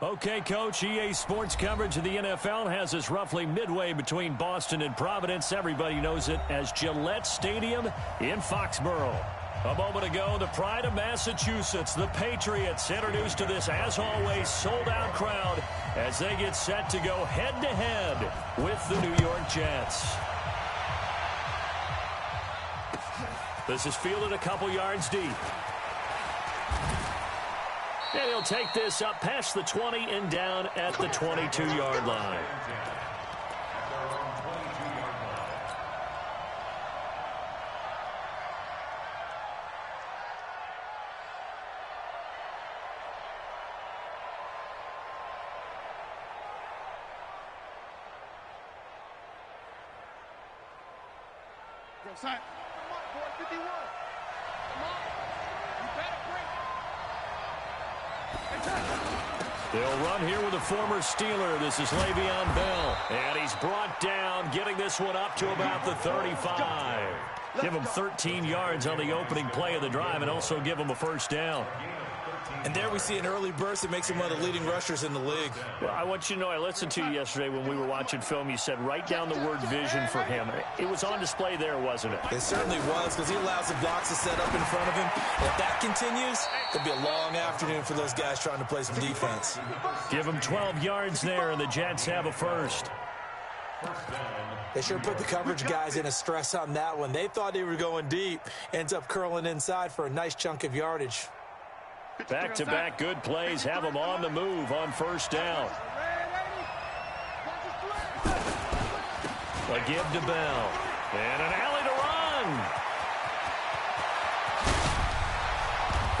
Okay, Coach, EA Sports coverage of the NFL has us roughly midway between Boston and Providence. Everybody knows it as Gillette Stadium in Foxborough. A moment ago, the pride of Massachusetts, the Patriots, introduced to this, as always, sold-out crowd as they get set to go head-to-head with the New York Jets. This is fielded a couple yards deep. And he'll take this up past the 20 and down at the 22-yard line. Go, son. Come on, boy, 51. Come on. You better break. They'll run here with a former Steeler. This is Le'Veon Bell. And he's brought down, getting this one up to about the 35. Give him 13 yards on the opening play of the drive and also give him a first down. And there we see an early burst that makes him one of the leading rushers in the league. Well, I want you to know, I listened to you yesterday when we were watching film. You said write down the word vision for him. It was on display there, wasn't it? It certainly was, because he allows the blocks to set up in front of him. And if that continues, it'll be a long afternoon for those guys trying to play some defense. Give him 12 yards there, and the Jets have a first. They sure put the coverage guys in a stress on that one. They thought they were going deep. Ends up curling inside for a nice chunk of yardage. Back-to-back good plays have them on the move on first down. A give to Bell. And an alley to run.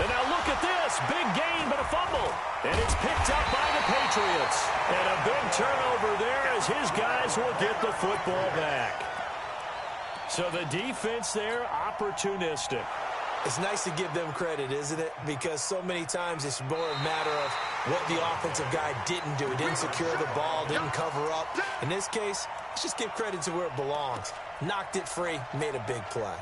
And now look at this. Big gain, but a fumble. And it's picked up by the Patriots. And a big turnover there as his guys will get the football back. So the defense there, opportunistic. It's nice to give them credit, isn't it? Because so many times it's more a matter of what the offensive guy didn't do. He didn't secure the ball, didn't cover up. In this case, let's just give credit to where it belongs. Knocked it free, made a big play.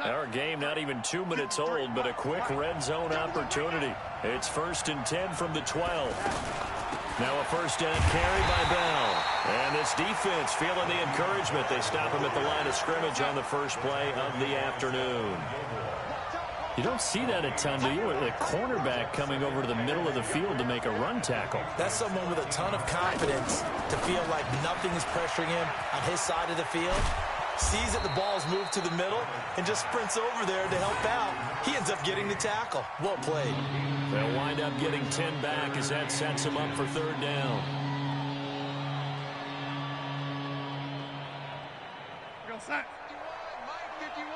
Our game not even 2 minutes old, but a quick red zone opportunity. It's 1st and 10 from the 12. Now a first down carry by Bell. And this defense feeling the encouragement. They stop him at the line of scrimmage on the first play of the afternoon. You don't see that a ton, do you? A cornerback coming over to the middle of the field to make a run tackle. That's someone with a ton of confidence to feel like nothing is pressuring him on his side of the field. Sees that the ball's moved to the middle and just sprints over there to help out. He ends up getting the tackle. Well played. They'll wind up getting 10 back as that sets him up for third down. Go, son. 51, Mike, 51.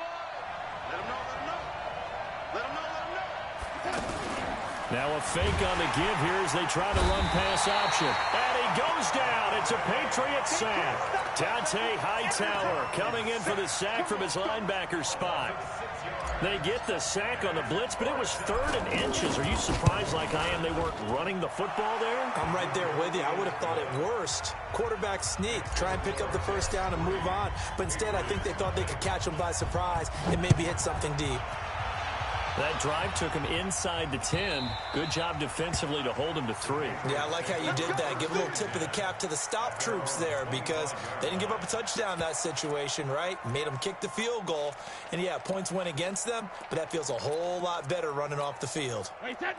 Let him know, let him know. Let him know, let him know. Now a fake on the give here as they try to run pass option. And he goes down. It's a Patriot sack. Dante Hightower coming in for the sack from his linebacker spot. They get the sack on the blitz, but it was 3rd and inches. Are you surprised like I am they weren't running the football there? I'm right there with you. I would have thought it worst. Quarterback sneak, try and pick up the first down and move on. But instead, I think they thought they could catch him by surprise and maybe hit something deep. That drive took him inside the 10. Good job defensively to hold him to 3. Yeah, I like how you did that. Give a little tip of the cap to the stop troops there because they didn't give up a touchdown in that situation, right? Made them kick the field goal. And, yeah, points went against them, but that feels a whole lot better running off the field.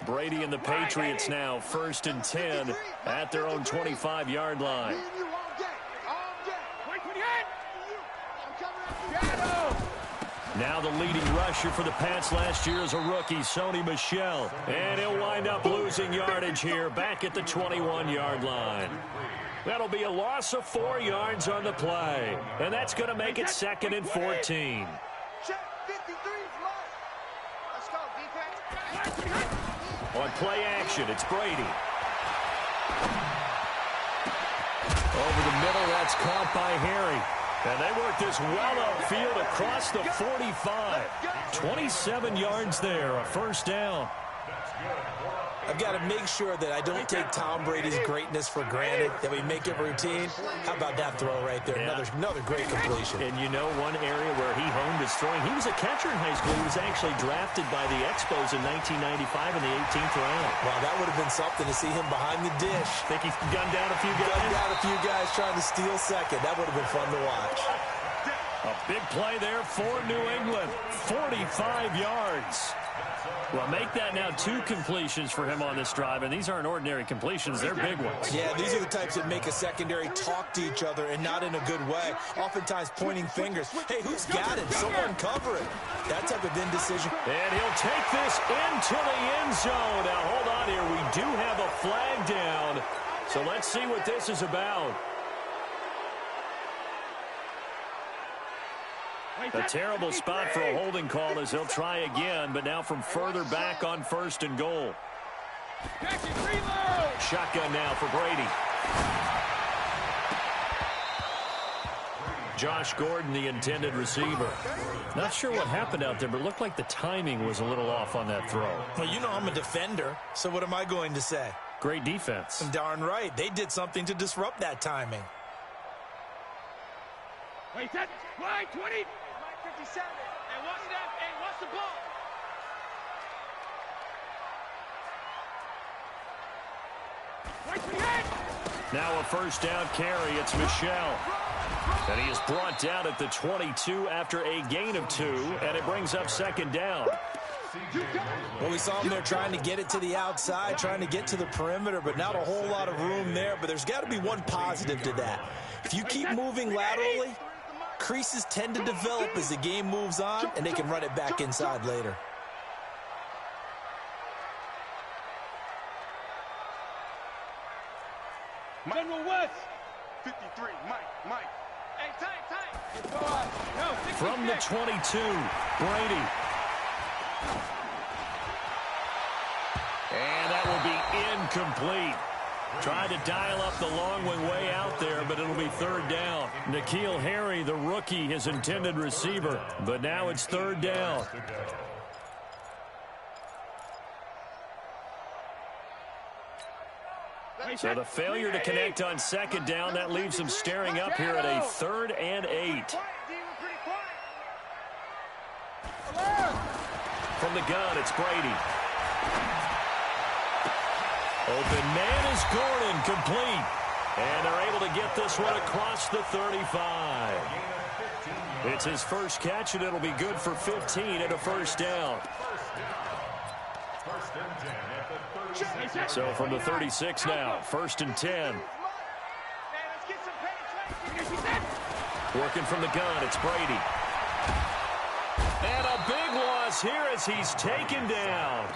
Brady and the Patriots now 1st and 10 at their own 25-yard line. Now the leading rusher for the Pats last year is a rookie, Sony Michel. And he'll wind up losing yardage here back at the 21-yard line. That'll be a loss of 4 yards on the play. And that's going to make it 2nd and 14. On play action, it's Brady. Over the middle, that's caught by Harry. And they work this well upfield across the 45. 27 yards there, a first down. I've got to make sure that I don't take Tom Brady's greatness for granted, that we make it routine. How about that throw right there? Yeah. Another great completion. And you know one area where he honed his throwing, he was a catcher in high school. He was actually drafted by the Expos in 1995 in the 18th round. Wow, that would have been something to see him behind the dish. Think he's gunned down a few guys? Gunned down a few guys trying to steal second. That would have been fun to watch. A big play there for New England. 45 yards. Well, make that now 2 completions for him on this drive, and these aren't ordinary completions. They're big ones. Yeah, these are the types that make a secondary talk to each other and not in a good way. Oftentimes pointing fingers. Hey, who's got it? Someone cover it. That type of indecision. And he'll take this into the end zone. Now, hold on here. We do have a flag down, so let's see what this is about. A terrible spot for a holding call as he'll try again, but now from further back on 1st and goal. Shotgun now for Brady. Josh Gordon, the intended receiver. Not sure what happened out there, but it looked like the timing was a little off on that throw. Well, you know I'm a defender, so what am I going to say? Great defense. Darn right. They did something to disrupt that timing. Wait, set. Line 20. Line 57. And what's that? And what's the ball? Line 28. Now a first down carry. It's Michelle. And he is brought down at the 22 after a gain of 2, and it brings up 2nd down. Well, we saw him there trying to get it to the outside, trying to get to the perimeter, but not a whole lot of room there. But there's got to be one positive to that. If you keep moving laterally, creases tend to develop as the game moves on, and they can run it back inside later. General West. 53, Mike. Hey, time. No, From the 22, Brady. And that will be incomplete. Tried to dial up the long one way out there, but it'll be 3rd down. N'Keal Harry, the rookie, his intended receiver. But now it's 3rd down. So the failure to connect on 2nd down, that leaves them staring up here at a 3rd and 8. From the gun, it's Brady. Open man is Gordon, complete. And they're able to get this one across the 35. It's his first catch, and it'll be good for 15 and a first down. So from the 36 now, 1st and 10. Working from the gun, it's Brady. And a big loss here as he's taken down.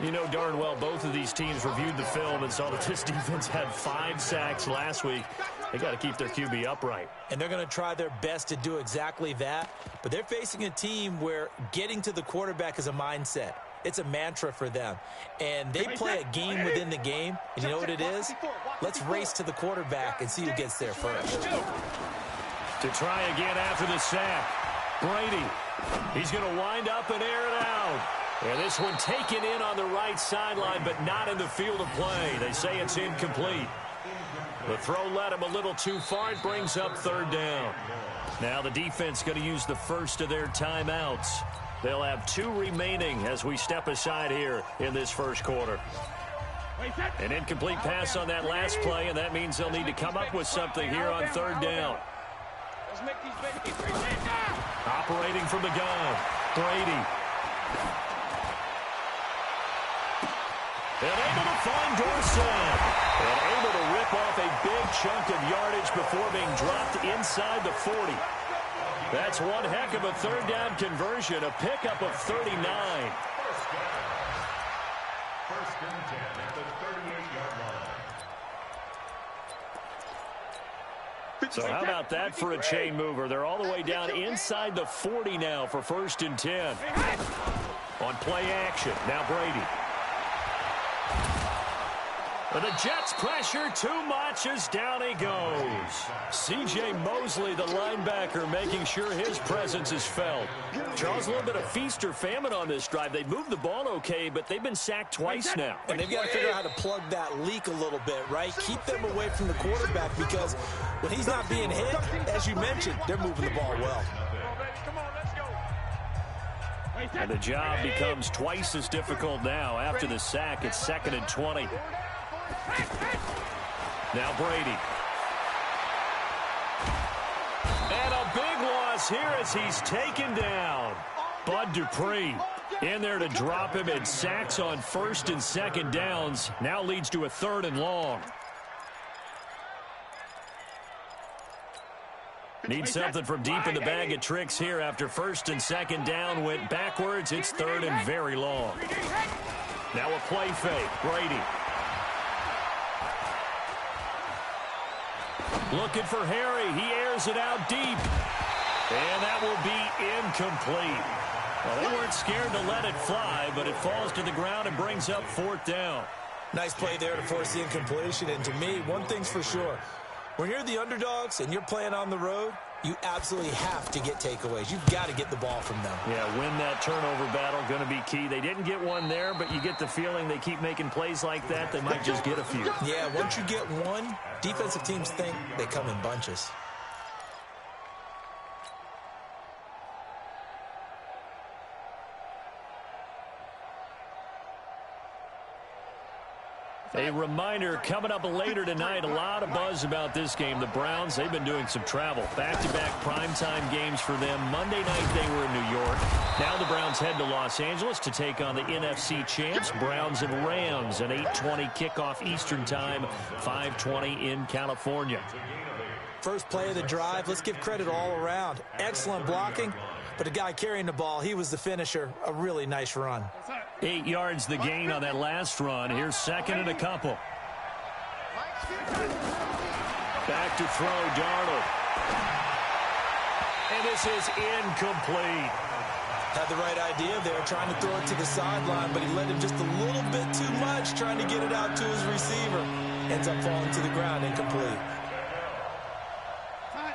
You know darn well both of these teams reviewed the film and saw that this defense had 5 sacks last week. They got to keep their QB upright. And they're going to try their best to do exactly that. But they're facing a team where getting to the quarterback is a mindset. It's a mantra for them. And they play a game within the game. And you know what it is? Let's race to the quarterback and see who gets there first. To try again after the sack. Brady. He's going to wind up and air it out. And this one taken in on the right sideline, but not in the field of play. They say it's incomplete. The throw led him a little too far. It brings up 3rd down. Now the defense going to use the first of their timeouts. They'll have 2 remaining as we step aside here in this first quarter. An incomplete pass on that last play, and that means they'll need to come up with something here on 3rd down. Operating from the gun, Brady. And able to find Dorsett. And able to rip off a big chunk of yardage before being dropped inside the 40. That's one heck of a 3rd down conversion, a pickup of 39. First and 10 at the 38-yard line. So how about that for a chain mover? They're all the way down inside the 40 now for 1st and 10. On play action, now Brady. But the Jets pressure too much as down he goes. C.J. Mosley, the linebacker, making sure his presence is felt. Charles, a little bit of feast or famine on this drive. They moved the ball okay, but they've been sacked twice now. And they've got to figure out how to plug that leak a little bit, right? Keep them away from the quarterback because when he's not being hit, as you mentioned, they're moving the ball well. And the job becomes twice as difficult now after the sack. It's 2nd and 20. Now Brady. And a big loss here as he's taken down. Bud Dupree in there to drop him, and sacks on 1st and 2nd downs. Now leads to a 3rd and long. Need something from deep in the bag of tricks here after 1st and 2nd down went backwards. It's 3rd and very long. Now a play fake. Brady. Looking for Harry. He airs it out deep. And that will be incomplete. Well, they weren't scared to let it fly, but it falls to the ground and brings up 4th down. Nice play there to force the incompletion. And to me, one thing's for sure. When you're the underdogs and you're playing on the road, you absolutely have to get takeaways. You've got to get the ball from them. Yeah, win that turnover battle, going to be key. They didn't get one there, but you get the feeling they keep making plays like that, they might just get a few. Yeah, once you get one, defensive teams think they come in bunches. A reminder, coming up later tonight, a lot of buzz about this game. The Browns, they've been doing some travel. Back-to-back primetime games for them. Monday night they were in New York. Now the Browns head to Los Angeles to take on the NFC champs, Browns and Rams, an 8:20 kickoff Eastern time, 5:20 in California. First play of the drive, let's give credit all around. Excellent blocking, but the guy carrying the ball, he was the finisher. A really nice run. 8 yards the gain on that last run. Here's 2nd and a couple. Back to throw, Darnold. And this is incomplete. Had the right idea there, trying to throw it to the sideline, but he led him just a little bit too much, trying to get it out to his receiver. Ends up falling to the ground, incomplete.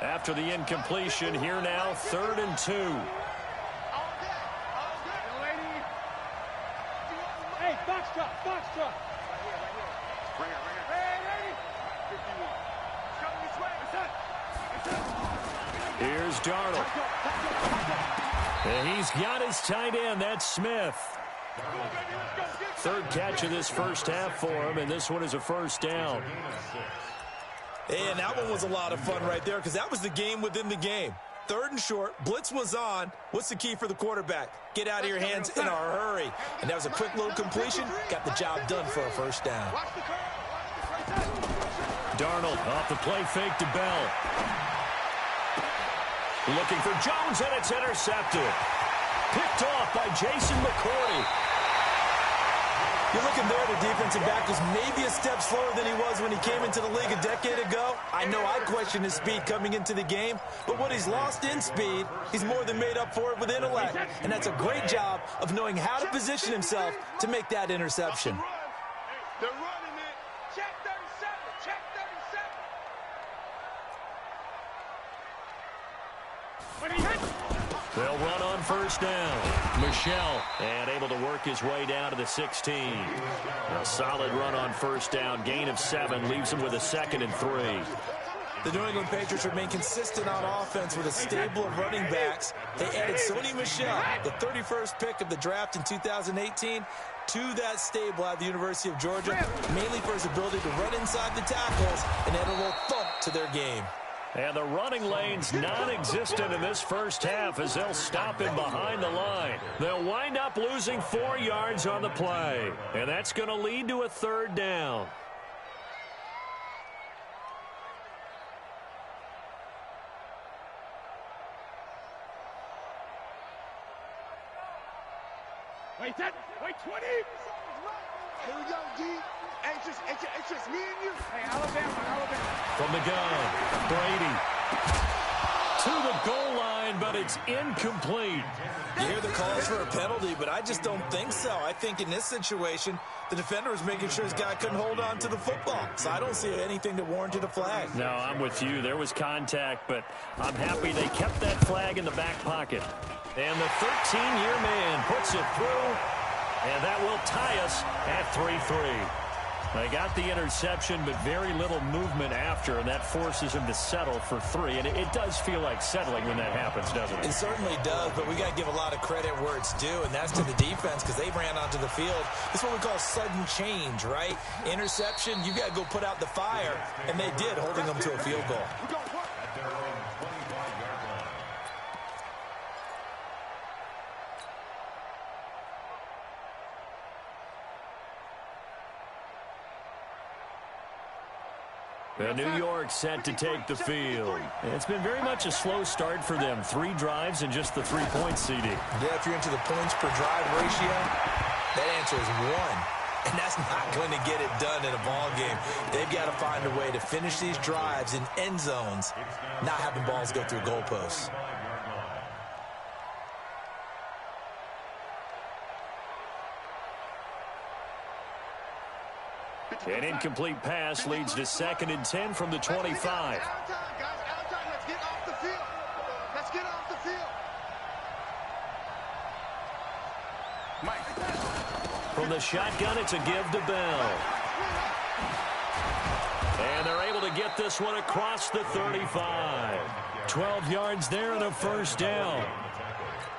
After the incompletion, here now, 3rd and 2. Hey, box truck, box truck. Right here. Hey, lady. 51. Coming this way. What's up? Here's Darnold. And he's got his tight end. That's Smith. 3rd catch of this first half for him, and this one is a 1st down. And that one was a lot of fun right there because that was the game within the game. 3rd and short, blitz was on. What's the key for the quarterback? Get out of your hands in a hurry. And that was a quick little completion. Got the job done for a 1st down. Darnold off the play fake to Bell. Looking for Jones, and it's intercepted. Picked off by Jason McCourty. You're looking there, the defensive back was maybe a step slower than he was when he came into the league a decade ago. I know I questioned his speed coming into the game, but what he's lost in speed, he's more than made up for it with intellect. And that's a great job of knowing how to position himself to make that interception. They're running it. Check 37. Check 37. When he hits. They'll run on 1st down. Michelle, and able to work his way down to the 16. A solid run on 1st down. Gain of 7 leaves him with a 2nd and 3. The New England Patriots remain consistent on offense with a stable of running backs. They added Sony Michel, the 31st pick of the draft in 2018, to that stable at the University of Georgia, mainly for his ability to run inside the tackles and add a little thump to their game. And the running lane's non-existent in this first half as they'll stop him behind the line. They'll wind up losing 4 yards on the play. And that's going to lead to a 3rd down. Wait, 10. Wait, 20. Here we go, D. It's just me and you. Hey, Alabama. From the gun, Brady. to the goal line, but it's incomplete. You hear the calls for a penalty, but I just don't think so. I think in this situation, the defender was making sure his guy couldn't hold on to the football. So I don't see anything that warranted a flag. No, I'm with you. There was contact, but I'm happy they kept that flag in the back pocket. And the 13-year man puts it through, and that will tie us at 3-3. They got the interception, but very little movement after, and that forces him to settle for 3. And it does feel like settling when that happens, doesn't it? It certainly does, but we got to give a lot of credit where it's due, and that's to the defense because they ran onto the field. This is what we call sudden change, right? Interception, you got to go put out the fire, and they did, holding them to a field goal. And New York set to take the field. It's been very much a slow start for them. 3 drives and just the 3-point CD. Yeah, if you're into the points per drive ratio, that answer is 1. And that's not going to get it done in a ball game. They've got to find a way to finish these drives in end zones, not having balls go through goalposts. An incomplete pass leads to 2nd and 10 from the 25. Out of time, guys. Out of time. Let's get off the field. Let's get off the field. Mike. From the shotgun, it's a give to Bell. And they're able to get this one across the 35. 12 yards there and a first down.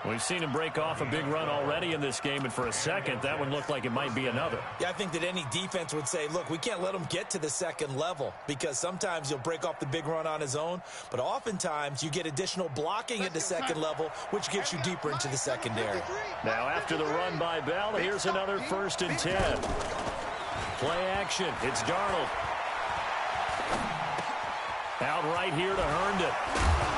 We've seen him break off a big run already in this game, and for a second, that one looked like it might be another. Yeah, I think that any defense would say, look, we can't let him get to the second level because sometimes he'll break off the big run on his own, but oftentimes you get additional blocking at the second level, which gets you deeper into the secondary. Now, after the run by Bell, here's another 1st and 10. Play action. It's Darnold. Out right here to Herndon.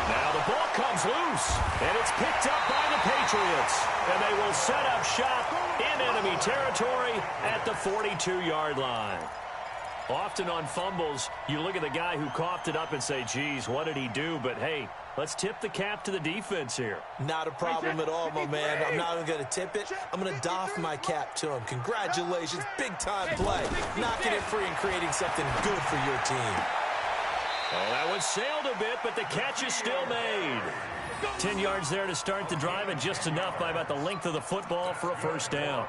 Now the ball comes loose, and it's picked up by the Patriots. And they will set up shop in enemy territory at the 42-yard line. Often on fumbles, you look at the guy who coughed it up and say, geez, what did he do? But, hey, let's tip the cap to the defense here. Not a problem at all, my man. I'm not even going to tip it. I'm going to doff my cap to him. Congratulations, big-time play. Knocking it free and creating something good for your team. Oh, that one sailed a bit, but the catch is still made. 10 yards there to start the drive, and just enough by about the length of the football for a first down.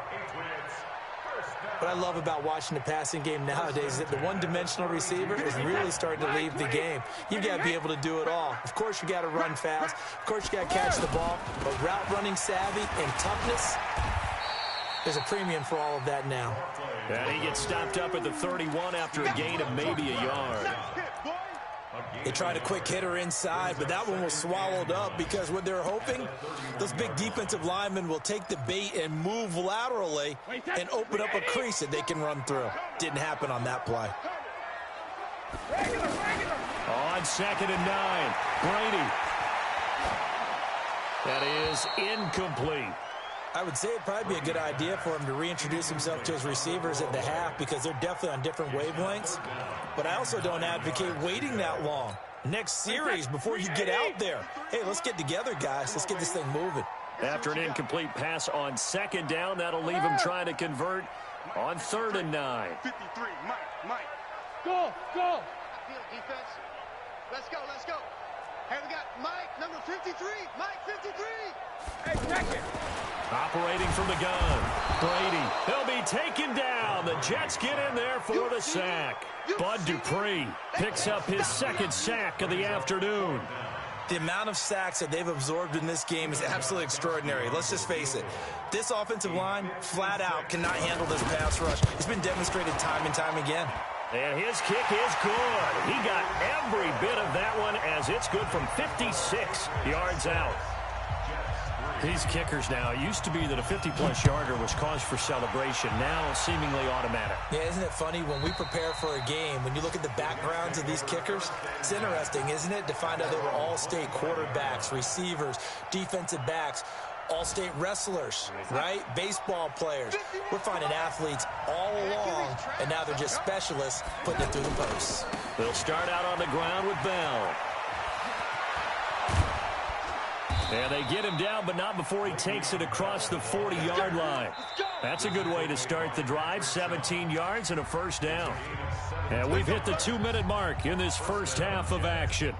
What I love about watching the passing game nowadays is that the one-dimensional receiver is really starting to leave the game. You've got to be able to do it all. Of course, you got to run fast. Of course, you got to catch the ball. But route running savvy and toughness, there's a premium for all of that now. And he gets stopped up at the 31 after a gain of maybe a yard. They tried a quick hitter inside, but that one was swallowed up because what they're hoping, those big defensive linemen will take the bait and move laterally and open up a crease that they can run through. Didn't happen on that play. On 2nd and 9, Brady. That is incomplete. I would say it'd probably be a good idea for him to reintroduce himself to his receivers at the half because they're definitely on different wavelengths. But I also don't advocate waiting that long. Next series before you get out there. Hey, let's get together, guys. Let's get this thing moving. After an incomplete pass on 2nd down, that'll leave him trying to convert on 3rd and 9. 53, Mike. Go! Field defense. Let's go. Hey, we got Mike, number 53. Mike, 53. Hey, check it! Operating from the gun, Brady. He'll be taken down. The Jets get in there for the sack. Bud Dupree picks up his 2nd sack of the afternoon. The amount of sacks that they've absorbed in this game is absolutely extraordinary. Let's just face it. This offensive line, flat out, cannot handle this pass rush. It's been demonstrated time and time again. And his kick is good. He got every bit of that one as it's good from 56 yards out. These kickers now, it used to be that a 50-plus yarder was cause for celebration. Now, seemingly automatic. Yeah, isn't it funny when we prepare for a game, when you look at the backgrounds of these kickers, it's interesting, isn't it, to find out they were all-state quarterbacks, receivers, defensive backs, all-state wrestlers, right? Baseball players. We're finding athletes all along, and now they're just specialists putting it through the posts. They'll start out on the ground with Bell. And they get him down, but not before he takes it across the 40-yard line. That's a good way to start the drive. 17 yards and a first down. And we've hit the 2-minute mark in this first half of action.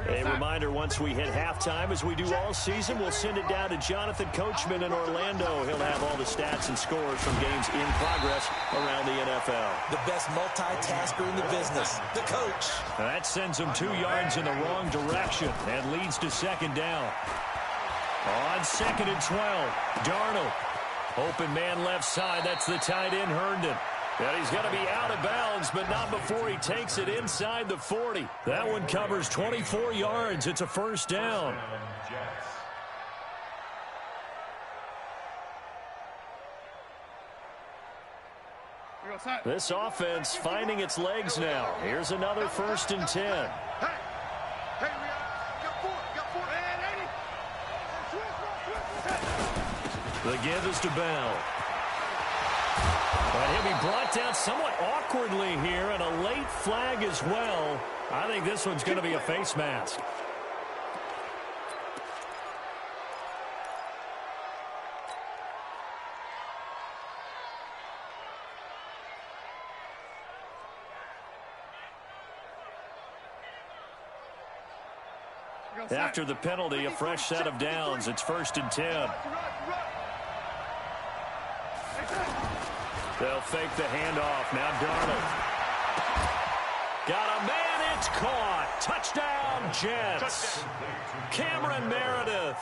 A reminder, once we hit halftime, as we do all season, we'll send it down to Jonathan Coachman in Orlando. He'll have all the stats and scores from games in progress around the NFL. The best multitasker in the business, the coach. That sends him 2 yards in the wrong direction and leads to second down. On 2nd and 12, Darnold. Open man left side. That's the tight end, Herndon. And he's going to be out of bounds, but not before he takes it inside the 40. That one covers 24 yards. It's a first down. This offense finding its legs now. Here's another 1st and 10. The give is to Bell. But he'll be brought down somewhat awkwardly here, and a late flag as well. I think this one's going to be a face mask. After the penalty, a fresh set of downs. It's 1st and 10. They'll fake the handoff. Now Darnold. Got a man. It's caught. Touchdown, Jets. Cameron Meredith.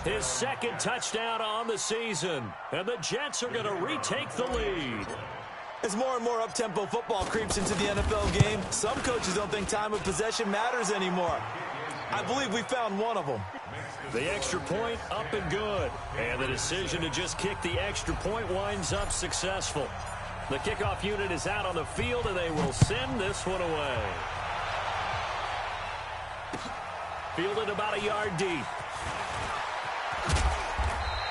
His 2nd touchdown on the season. And the Jets are going to retake the lead. As more and more up-tempo football creeps into the NFL game, some coaches don't think time of possession matters anymore. I believe we found one of them. The extra point up and good. And the decision to just kick the extra point winds up successful. The kickoff unit is out on the field, and they will send this one away. Fielded about a yard deep.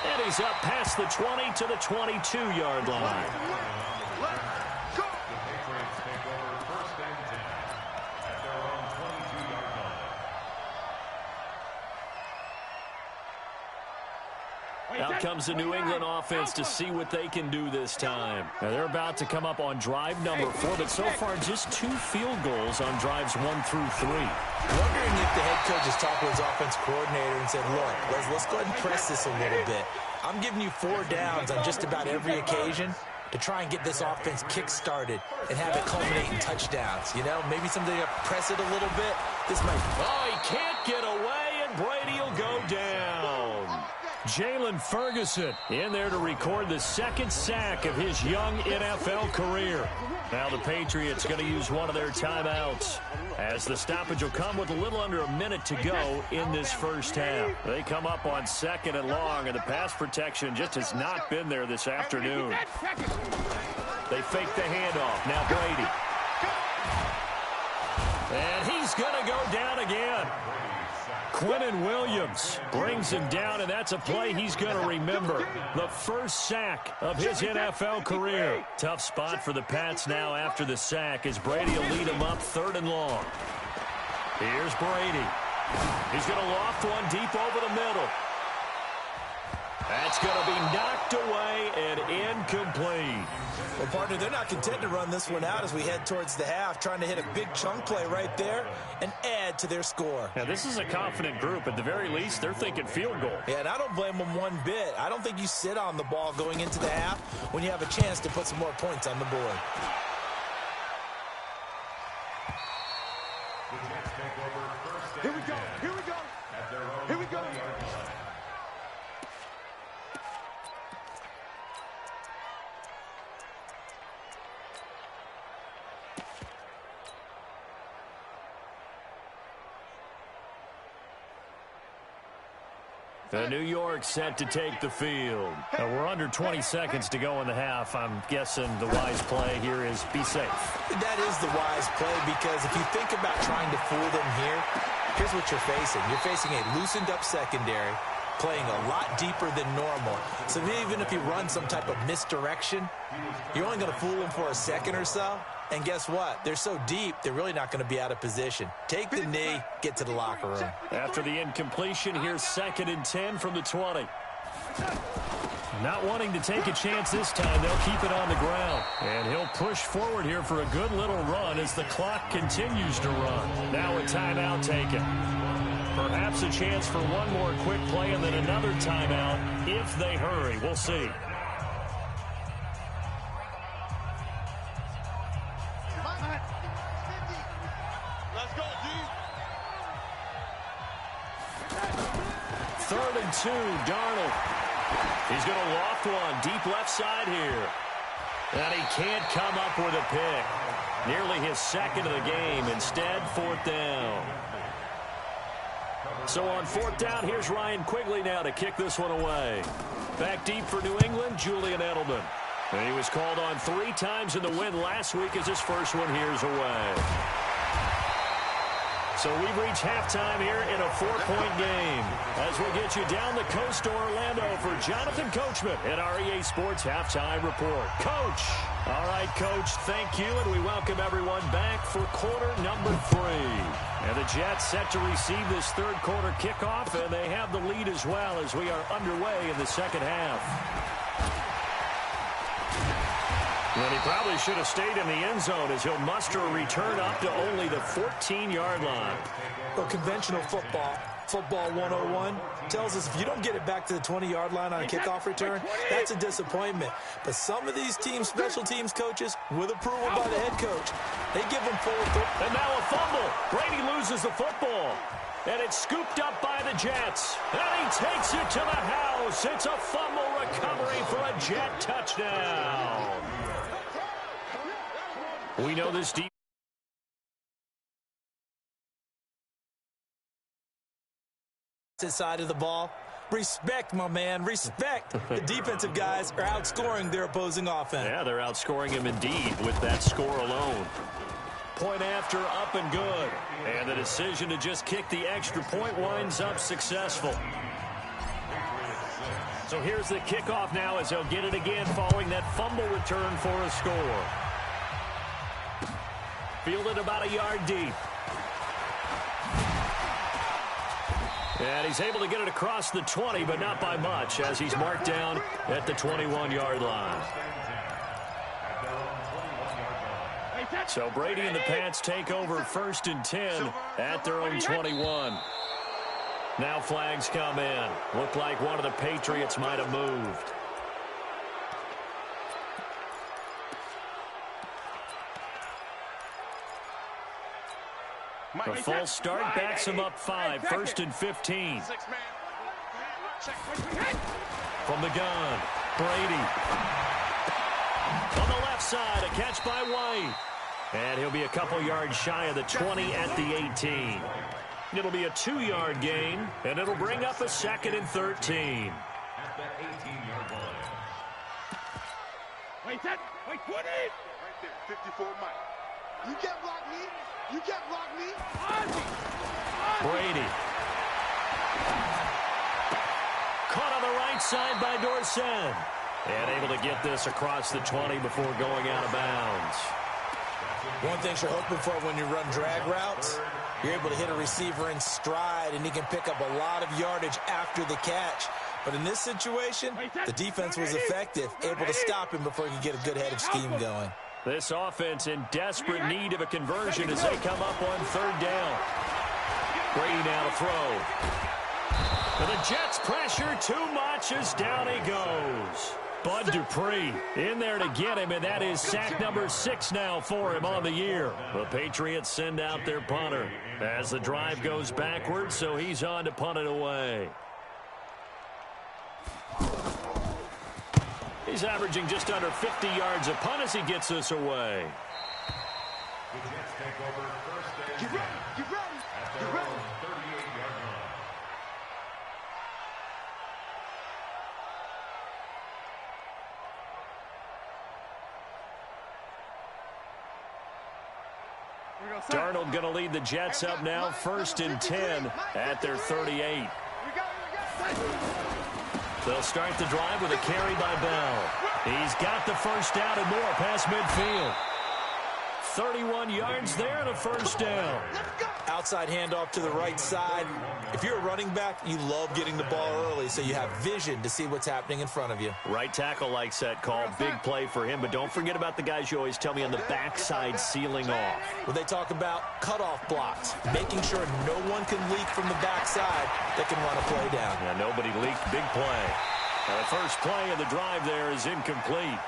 And he's up past the 20 to the 22-yard line. Out comes the New England offense to see what they can do this time. Now they're about to come up on drive number 4, but so far just 2 field goals on drives 1 through 3. Wondering if the head coach has talked with his offense coordinator and said, look, let's go ahead and press this a little bit. I'm giving you 4 downs on just about every occasion to try and get this offense kick-started and have it culminate in touchdowns. You know, maybe something to press it a little bit. This might... Oh, he can't get away, and Brady will go down. Jalen Ferguson in there to record the 2nd sack of his young NFL career. Now the Patriots going to use one of their timeouts, as the stoppage will come with a little under a minute to go in this first half. They come up on 2nd and long, and the pass protection just has not been there this afternoon. They fake the handoff. Now Brady. And he's going to go down again. Quinnen Williams brings him down, and that's a play he's going to remember. The first sack of his NFL career. Tough spot for the Pats now after the sack, as Brady will lead him up 3rd and long. Here's Brady. He's going to loft one deep over the middle. That's going to be knocked away and incomplete. Well, partner, they're not content to run this one out as we head towards the half, trying to hit a big chunk play right there and add to their score. Now, this is a confident group. At the very least, they're thinking field goal. Yeah, and I don't blame them one bit. I don't think you sit on the ball going into the half when you have a chance to put some more points on the board. Here we go. Here we go. Here we go. The New York set to take the field. Now we're under 20 seconds to go in the half. I'm guessing the wise play here is be safe. That is the wise play, because if you think about trying to fool them here, here's what you're facing. You're facing a loosened up secondary, playing a lot deeper than normal. So even if you run some type of misdirection, you're only going to fool them for a second or so. And guess what? They're so deep, they're really not going to be out of position. Take the knee, get to the locker room. After the incompletion, here's 2nd and 10 from the 20. Not wanting to take a chance this time, they'll keep it on the ground. And he'll push forward here for a good little run as the clock continues to run. Now a timeout taken. Perhaps a chance for one more quick play and then another timeout if they hurry. We'll see. Let's go, D. 3rd and 2, Darnold. He's going to loft one deep left side here. And he can't come up with a pick. Nearly his 2nd of the game. Instead, 4th down. So on 4th down, here's Ryan Quigley now to kick this one away. Back deep for New England, Julian Edelman. And he was called on 3 times in the win last week as his first one here's away. So we've reached halftime here in a 4-point game. As we get you down the coast to Orlando for Jonathan Coachman at our EA Sports Halftime Report. Coach! All right, Coach, thank you, and we welcome everyone back for quarter number 3. And the Jets set to receive this 3rd quarter kickoff, and they have the lead as well as we are underway in the 2nd half. And he probably should have stayed in the end zone as he'll muster a return up to only the 14-yard line. Well, conventional football 101, tells us if you don't get it back to the 20-yard line on a kickoff return, that's a disappointment. But some of these teams, special teams coaches, with approval by the head coach, they give them full authority. And now a fumble. Brady loses the football. And it's scooped up by the Jets. And he takes it to the house. It's a fumble recovery for a Jet touchdown. We know this defense side of the ball. Respect, my man, respect. The defensive guys are outscoring their opposing offense. Yeah, they're outscoring him indeed with that score alone. Point after, up and good. And the decision to just kick the extra point winds up successful. So here's the kickoff now as they'll get it again following that fumble return for a score. Fielded about a yard deep. And he's able to get it across the 20, but not by much, as he's marked down at the 21-yard line. So Brady and the Pats take over 1st and 10 at their own 21. Now flags come in. Looked like one of the Patriots might have moved. A false start backs him up 5. 1st and 15. From the gun, Brady. On the left side, a catch by White. And he'll be a couple yards shy of the 20 at the 18. It'll be a 2-yard gain, and it'll bring up a 2nd and 13. At the 18-yard line. Wait, 20! Right there, 54 Mike. You can't block me. You can't block me. Brady. Caught on the right side by Dorsett. And able to get this across the 20 before going out of bounds. One thing you're hoping for when you run drag routes, you're able to hit a receiver in stride, and he can pick up a lot of yardage after the catch. But in this situation, the defense was effective, able to stop him before he could get a good head of scheme going. This offense in desperate need of a conversion as they come up on 3rd down. Brady now to throw. And the Jets pressure too much as down he goes. Bud Dupree in there to get him, and that is sack number 6 now for him on the year. The Patriots send out their punter as the drive goes backwards, so he's on to punt it away. He's averaging just under 50 yards a punt as he gets this away. The Jets take over 1st and 10. Get ready. At their own 38-yard line. Darnold going to lead the Jets up now, 1st and 10 at their 38. We got it. They'll start the drive with a carry by Bell. He's got the first down and more past midfield. 31 yards there and a first down. Outside handoff to the right side. If you're a running back, you love getting the ball early so you have vision to see what's happening in front of you. Right tackle likes that call. Big play for him, but don't forget about the guys you always tell me on the backside sealing off. When they talk about cutoff blocks, making sure no one can leak from the backside that can run a play down. Yeah, nobody leaked. Big play. And the first play of the drive there is incomplete.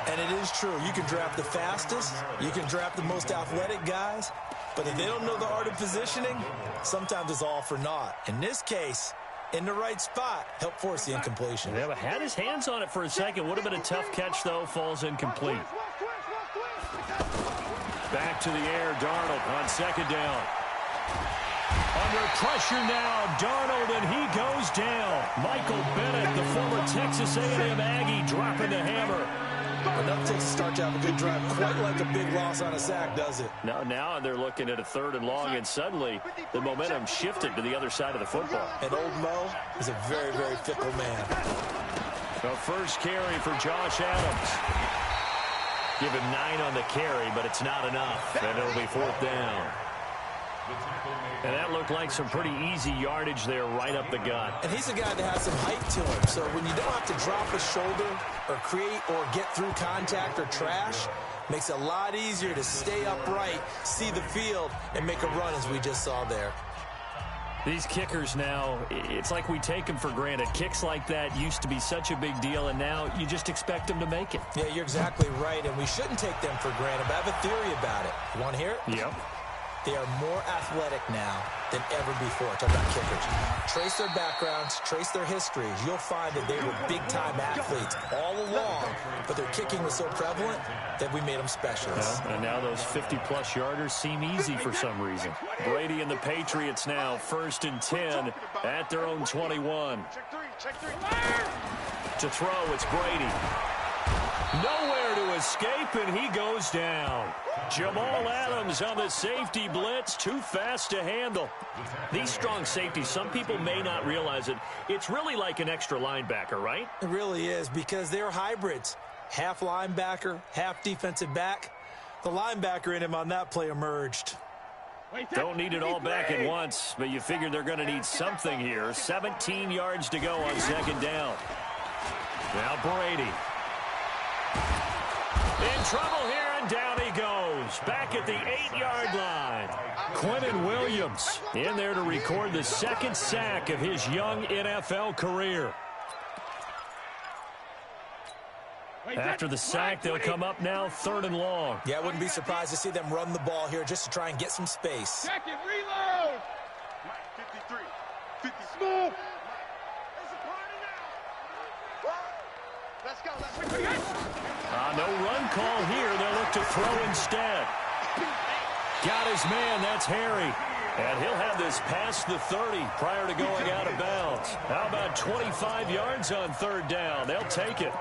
And it is true. You can draft the fastest. You can draft the most athletic guys. But if they don't know the art of positioning, sometimes it's all for naught. In this case, in the right spot, helped force the incompletion. Yeah, but had his hands on it for a second. Would have been a tough catch, though. Falls incomplete. Back to the air, Darnold on second down. Under pressure now, Darnold, and he goes down. Michael Bennett, the former Texas A&M Aggie, dropping the hammer. Enough takes to start to have a good drive, quite like a big loss on a sack, does it? Now they're looking at a 3rd and long, and suddenly the momentum shifted to the other side of the football. And old Mo is a very, very fickle man. The first carry for Josh Adams. Give him 9 on the carry, but it's not enough, and it'll be 4th down. And that looked like some pretty easy yardage there right up the gut. And he's a guy that has some height to him, so when you don't have to drop a shoulder or create or get through contact or trash, makes it a lot easier to stay upright, see the field, and make a run as we just saw there. These kickers now, it's like we take them for granted. Kicks like that used to be such a big deal, and now you just expect them to make it. Yeah, you're exactly right, and we shouldn't take them for granted, but I have a theory about it. You want to hear it? Yep. They are more athletic now than ever before. Talk about kickers. Trace their backgrounds, trace their histories. You'll find that they were big-time athletes all along, but their kicking was so prevalent that we made them specialists. Well, and now those 50-plus yarders seem easy for some reason. Brady and the Patriots now 1st and 10 at their own 21. To throw, it's Brady. Nowhere to escape, and he goes down. Jamal Adams on the safety blitz, too fast to handle. These strong safeties, some people may not realize it. It's really like an extra linebacker, right? It really is, because they're hybrids. Half linebacker, half defensive back. The linebacker in him on that play emerged. Don't need it all back at once, but you figure they're going to need something here. 17 yards to go on 2nd down. Now Brady. In trouble here, and down he goes. Back at the 8-yard line. Quentin Williams in there to record the 2nd sack of his young NFL career. After the sack, they'll come up now 3rd and long. Yeah, I wouldn't be surprised to see them run the ball here just to try and get some space. Second reload. 53. 50 smooth. Let's go. No run call here. They'll look to throw instead. Got his man. That's Harry. And he'll have this past the 30 prior to going out of bounds. How about 25 yards on 3rd down? They'll take it.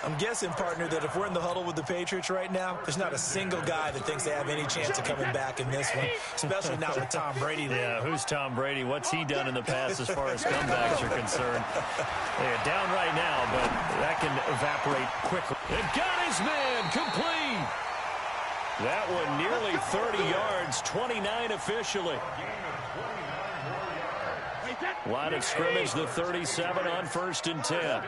I'm guessing, partner, that if we're in the huddle with the Patriots right now, there's not a single guy that thinks they have any chance of coming back in this one, especially not with Tom Brady there. Yeah, who's Tom Brady? What's he done in the past as far as comebacks are concerned? They're down right now, but that can evaporate quickly. And got his man complete. That one nearly 30 yards, 29 officially. Line of scrimmage, the 37 on 1st and 10.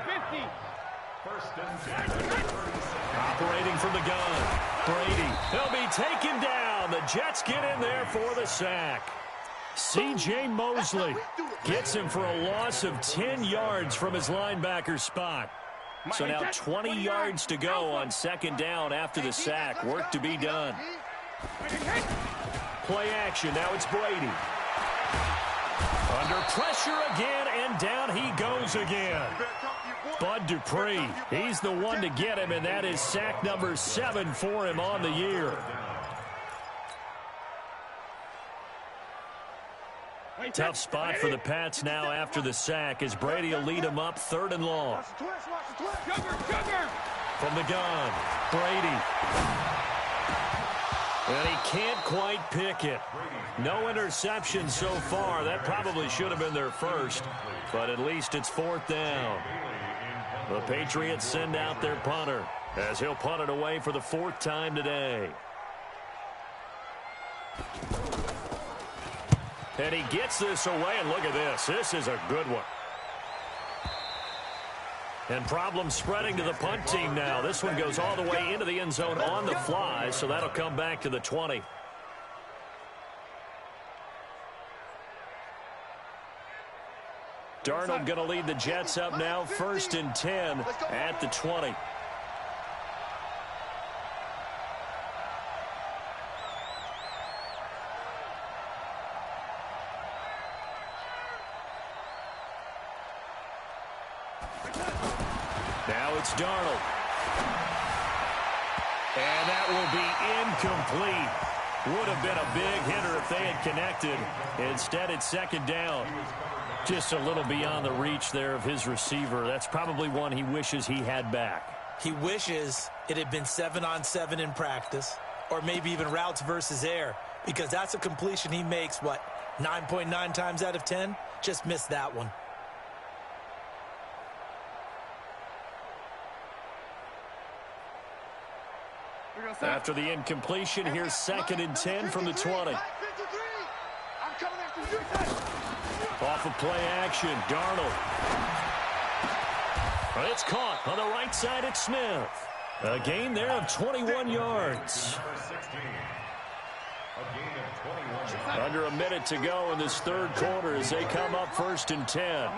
Operating from the gun. Brady. They'll be taken down. The Jets get in there for the sack. C.J. Mosley gets him for a loss of 10 yards from his linebacker spot. So now 20 yards to go on 2nd down after the sack. Work to be done. Play action. Now it's Brady. Under pressure again, and down he goes again. Bud Dupree, he's the one to get him, and that is sack number 7 for him on the year. Tough spot for the Pats now after the sack as Brady will lead him up 3rd and long. From the gun, Brady. And he can't quite pick it. No interception so far. That probably should have been their first, but at least it's 4th down. The Patriots send out their punter as he'll punt it away for the 4th time today. And he gets this away, and look at this. This is a good one. And problems spreading to the punt team now. This one goes all the way into the end zone on the fly, so that'll come back to the 20. Darnold going to lead the Jets up now, 1st and 10 at the 20. Now it's Darnold. And that will be incomplete. Would have been a big hitter if they had connected. Instead, it's 2nd down. Just a little beyond the reach there of his receiver. That's probably one he wishes he had back. He wishes it had been 7-on-7 in practice, or maybe even routes versus air, because that's a completion he makes, 9.9 times out of 10? Just missed that one. After the incompletion, here's 2nd and 10 from the 20. Off of play action, Darnold. It's caught on the right side at Smith. A gain there of 21 yards. Under a minute to go in this 3rd quarter as they come up 1st and 10.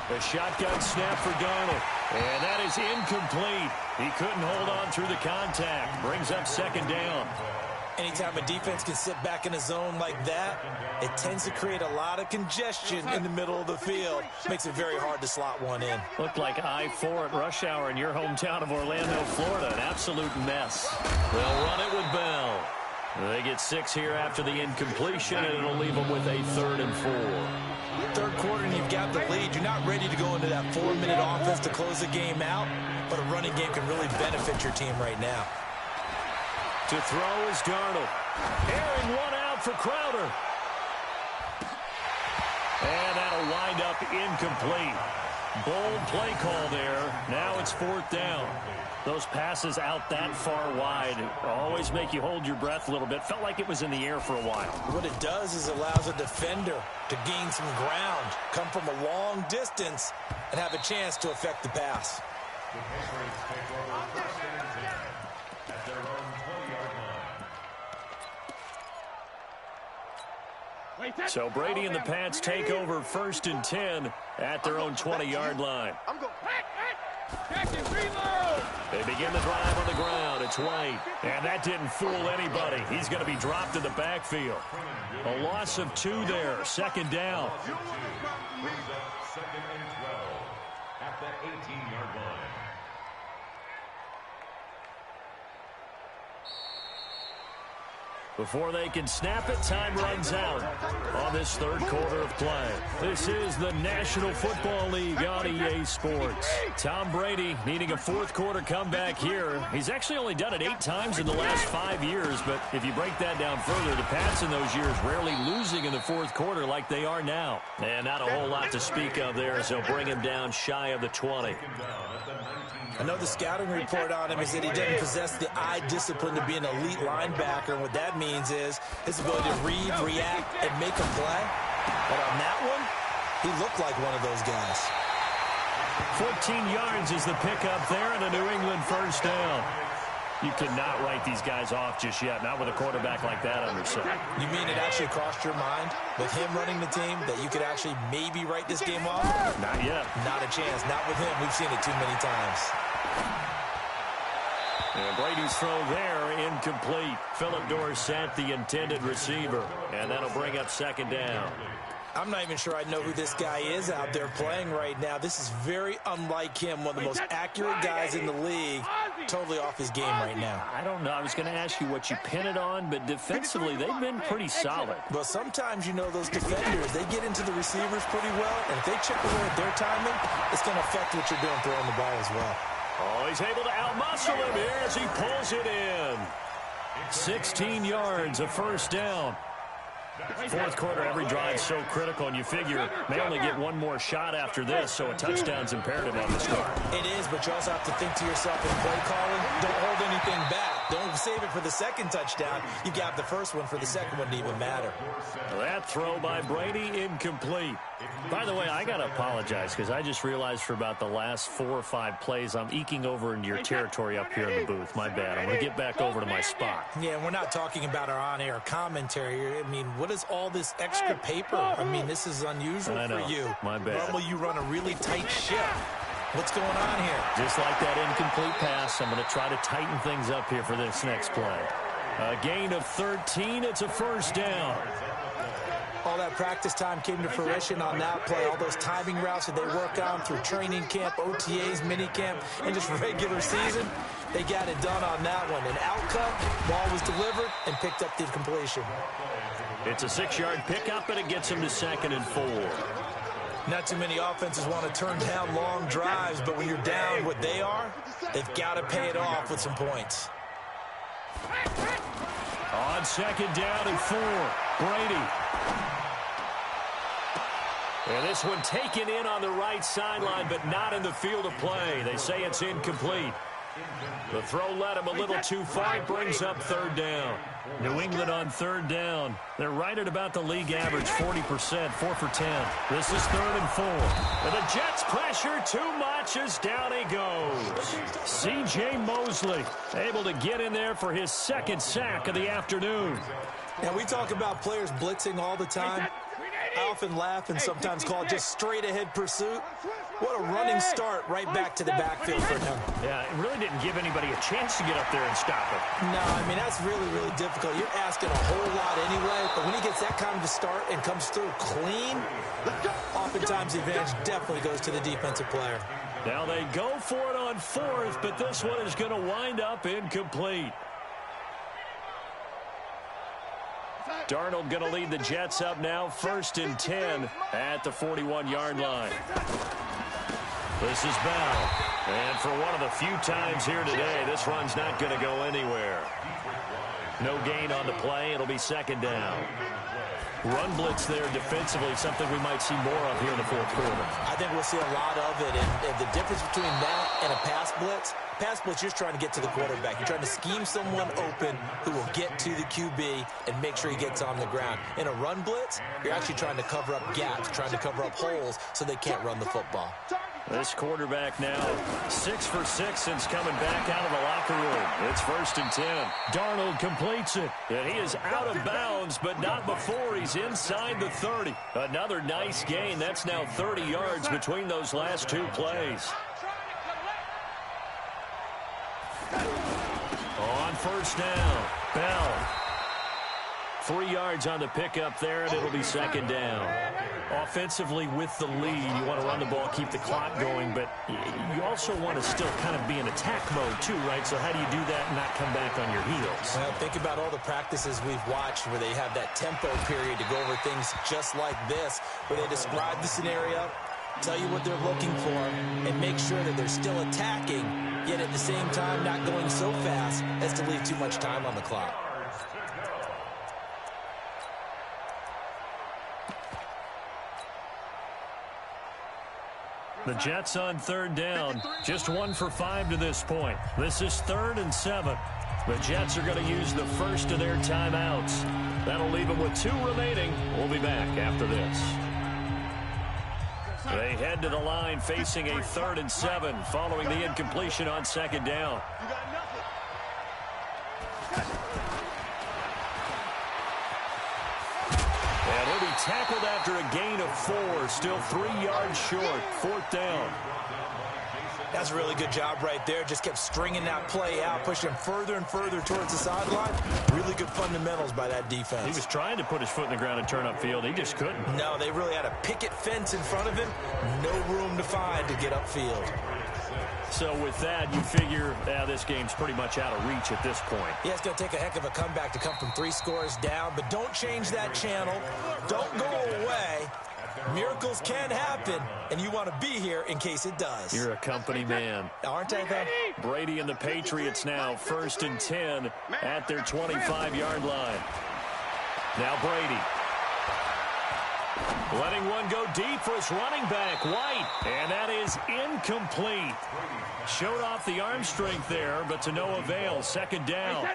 A shotgun snap for Darnold. And that is incomplete. He couldn't hold on through the contact. Brings up 2nd down. Anytime a defense can sit back in a zone like that, it tends to create a lot of congestion in the middle of the field. Makes it very hard to slot one in. Looked like I-4 at rush hour in your hometown of Orlando, Florida. An absolute mess. They'll run it with Bell. They get 6 here after the incompletion, and it'll leave them with a 3rd and 4. 3rd quarter, and you've got the lead. You're not ready to go into that 4-minute offense to close the game out, but a running game can really benefit your team right now. To throw is Darnold. Airing one out for Crowder. And that'll wind up incomplete. Bold play call there. Now it's 4th down. Those passes out that far wide always make you hold your breath a little bit. Felt like it was in the air for a while. What it does is allows a defender to gain some ground, come from a long distance, and have a chance to affect the pass. The Patriots take over 1st and 10 at their own 20-yard line. So Brady and the Pats take over 1st and 10 at their own 20-yard line. They begin the drive on the ground. It's White. And that didn't fool anybody. He's going to be dropped in the backfield. A loss of 2 there. 2nd down. Brings up 2nd and 12 at the 18-yard line. Before they can snap it, time runs out on this 3rd quarter of play. This is the National Football League on EA Sports. Tom Brady needing a 4th quarter comeback here. He's actually only done it 8 times in the last 5 years, but if you break that down further, the Pats in those years rarely losing in the 4th quarter like they are now. And not a whole lot to speak of there, so bring him down shy of the 20. I know the scouting report on him is that he doesn't possess the eye discipline to be an elite linebacker, and what that means is his ability to read, react, and make a play. But on that one, he looked like one of those guys. 14 yards is the pickup there, and a New England 1st down. You cannot write these guys off just yet, not with a quarterback like that under center. You mean it actually crossed your mind with him running the team that you could actually maybe write this game off? Not yet. Not a chance. Not with him. We've seen it too many times. And Brady's throw there, incomplete. Philip Dorsett, the intended receiver. And that'll bring up 2nd down. I'm not even sure I know who this guy is out there playing right now. This is very unlike him, one of the most accurate guys in the league. Totally off his game right now. I don't know. I was going to ask you what you pin it on, but defensively, they've been pretty solid. Well, sometimes, you know, those defenders, they get into the receivers pretty well, and if they chip away at their timing, it's going to affect what you're doing throwing the ball as well. Oh, he's able to outmuscle him here as he pulls it in. 16 yards, a first down. Fourth quarter, every drive so critical, and you figure may only get one more shot after this, so a touchdown's imperative on the start. It is, but you also have to think to yourself in play calling, don't hold anything back. Don't save it for the second touchdown. You got the first one for the second one to even matter. That throw by Brady incomplete. By the way, I got to apologize because I just realized for about the last 4 or 5 plays I'm eking over into your territory up here in the booth. My bad. I'm going to get back over to my spot. Yeah, we're not talking about our on-air commentary. I mean, what is all this extra paper? I mean, this is unusual for you. My bad. Normally you run a really tight ship. What's going on here? Just like that incomplete pass, I'm going to try to tighten things up here for this next play. A gain of 13. It's a first down. All that practice time came to fruition on that play. All those timing routes that they work on through training camp, OTAs, minicamp, and just regular season, they got it done on that one. An outcut, ball was delivered, and picked up the completion. It's a 6-yard pickup, and it gets him to 2nd and 4. Not too many offenses want to turn down long drives, but when you're down what they are, they've got to pay it off with some points. On 2nd down and 4, Brady. And this one taken in on the right sideline, but not in the field of play. They say it's incomplete. The throw led him a little too far. It brings up 3rd down. New England on 3rd down. They're right at about the league average, 40%, 4 for 10. This is 3rd and 4. And the Jets pressure too much as down he goes. C.J. Mosley able to get in there for his 2nd sack of the afternoon. And we talk about players blitzing all the time. I often laugh and sometimes call it just straight-ahead pursuit. What a running start right back to the backfield for him. Yeah, it really didn't give anybody a chance to get up there and stop him. No, I mean, that's really, really difficult. You're asking a whole lot anyway, but when he gets that kind of a start and comes through clean, oftentimes the advantage definitely goes to the defensive player. Now they go for it on 4th, but this one is going to wind up incomplete. Darnold going to lead the Jets up now, 1st and 10 at the 41-yard line. This is Bell. And for one of the few times here today, this run's not going to go anywhere. No gain on the play. It'll be 2nd down. Run blitz there defensively, something we might see more of here in the 4th quarter. I think we'll see a lot of it. And the difference between that and a pass blitz, you're just trying to get to the quarterback. You're trying to scheme someone open who will get to the QB and make sure he gets on the ground. In a run blitz, you're actually trying to cover up gaps, trying to cover up holes so they can't run the football. This quarterback now 6 for 6 since coming back out of the locker room. It's 1st and 10. Darnold completes it. And he is out of bounds, but not before he's inside the 30. Another nice gain. That's now 30 yards between those last 2 plays. On 1st down, Bell. 3 yards on the pickup there, and it'll be 2nd down. Offensively with the lead, you want to run the ball, keep the clock going, but you also want to still kind of be in attack mode too, right? So how do you do that and not come back on your heels? Well, think about all the practices we've watched where they have that tempo period to go over things just like this, where they describe the scenario, tell you what they're looking for, and make sure that they're still attacking, yet at the same time not going so fast as to leave too much time on the clock. The Jets on 3rd down, just 1 for 5 to this point. This is 3rd and 7. The Jets are going to use the first of their timeouts. That'll leave them with 2 remaining. We'll be back after this. They head to the line facing a 3rd and 7 following the incompletion on 2nd down. And he'll be tackled after a gain of 4, still 3 yards short, 4th down. That's a really good job right there. Just kept stringing that play out, pushing him further and further towards the sideline. Really good fundamentals by that defense. He was trying to put his foot in the ground and turn upfield. He just couldn't. No, they really had a picket fence in front of him. No room to find to get upfield. So with that, you figure this game's pretty much out of reach at this point. Yeah, it's going to take a heck of a comeback to come from 3 scores down, but don't change that channel. Don't go away. Miracles can happen, and you want to be here in case it does. You're a company man. Aren't I, though? Brady and the Patriots now 1st and 10 at their 25-yard line. Now Brady. Letting one go deep for his running back, White. And that is incomplete. Showed off the arm strength there, but to no avail. 2nd down.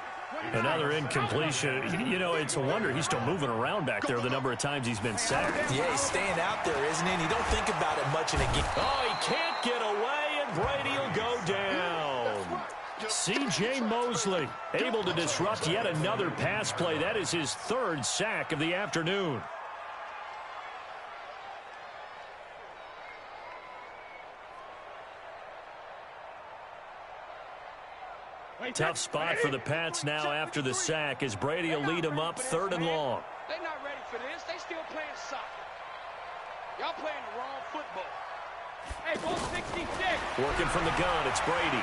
Another incompletion. You know, it's a wonder he's still moving around back there the number of times he's been sacked. Yeah, he's staying out there, isn't he? And you don't think about it much in a game. Oh, he can't get away, and Brady will go down. C.J. Mosley able to disrupt yet another pass play. That is his 3rd sack of the afternoon. Tough spot for the Pats now after the sack as Brady will lead them up 3rd and long. They're not ready for this. They still playing soccer. Y'all playing the wrong football. Hey, ball 66. Working from the gun, it's Brady.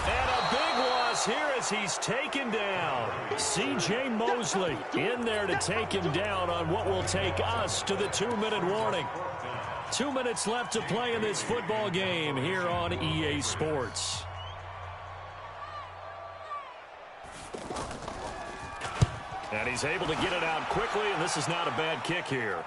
And a big loss here as he's taken down. C.J. Mosley in there to take him down on what will take us to the 2-minute warning. 2 minutes left to play in this football game here on EA Sports. And he's able to get it out quickly, and this is not a bad kick here.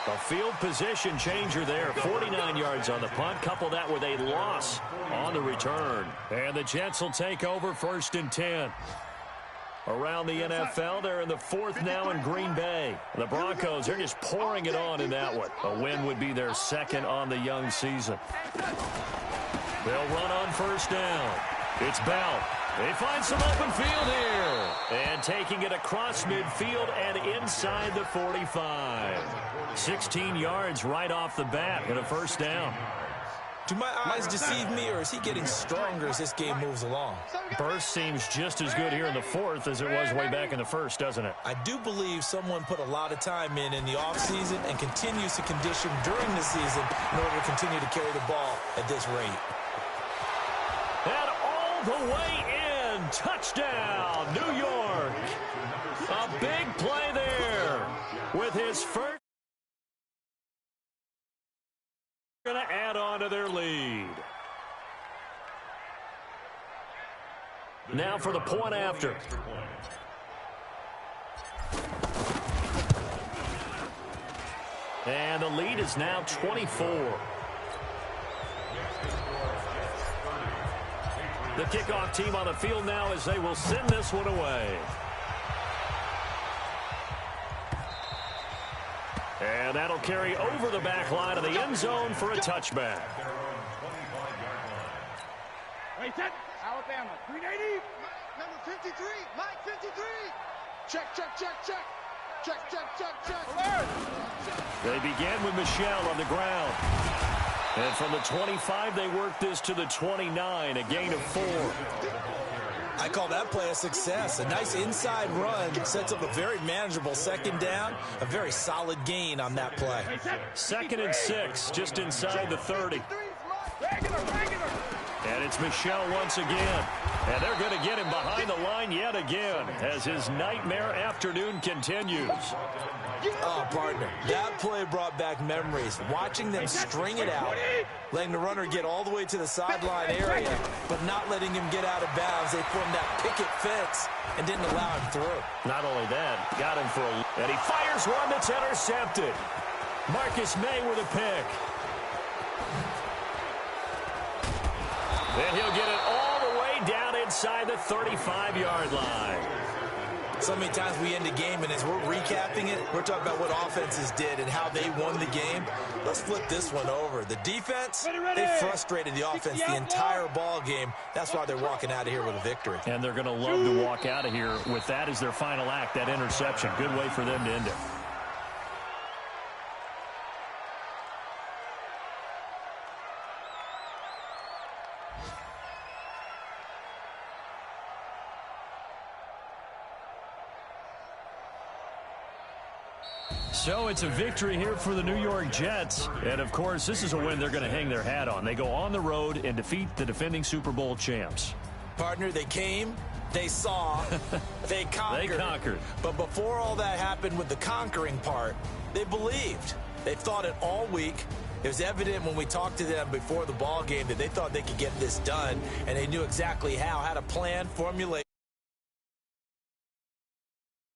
A field position changer there. 49 yards on the punt. Couple that with a loss on the return. And the Jets will take over 1st and 10. Around the NFL, they're in the 4th now in Green Bay. The Broncos, they're just pouring it on in that one. A win would be their 2nd on the young season. They'll run on 1st down. It's Bell. They find some open field here. And taking it across midfield and inside the 45. 16 yards right off the bat and a 1st down. Do my eyes deceive me, or is he getting stronger as this game moves along? Burst seems just as good here in the 4th as it was way back in the 1st, doesn't it? I do believe someone put a lot of time in the offseason and continues to condition during the season in order to continue to carry the ball at this rate. And all the way in. Touchdown, New York. A big play there with his first. Going to add on to their lead. Now for the point after. And the lead is now 24. The kickoff team on the field now as they will send this one away. And that'll carry over the back line of the end zone for a touchback. Wait, set. Alabama, 380. Number 53, Mike 53. Check, check, check, check. Check, check, check, check. Alert. They began with Michel on the ground. And from the 25, they work this to the 29, a gain of 4. I call that play a success. A nice inside run sets up a very manageable 2nd down. A very solid gain on that play. 2nd and 6, just inside the 30. And it's Michel once again. And they're going to get him behind the line yet again as his nightmare afternoon continues. Oh, partner, that play brought back memories. Watching them string it out, letting the runner get all the way to the sideline area, but not letting him get out of bounds. They formed that picket fence and didn't allow him through. Not only that, got him for a... And he fires one that's intercepted. Marcus May with a pick. And he'll get it all the way down inside the 35-yard line. So many times we end a game, and as we're recapping it, we're talking about what offenses did and how they won the game. Let's flip this one over. The defense, they frustrated the offense the entire ball game. That's why they're walking out of here with a victory. And they're going to love to walk out of here with that as their final act, that interception. Good way for them to end it. So it's a victory here for the New York Jets. And, of course, this is a win they're going to hang their hat on. They go on the road and defeat the defending Super Bowl champs. Partner, they came, They saw. They conquered. They conquered. But before all that happened with the conquering part, they believed. They've thought it all week. It was evident when we talked to them before the ball game that they thought they could get this done, and they knew exactly how to plan, formulate.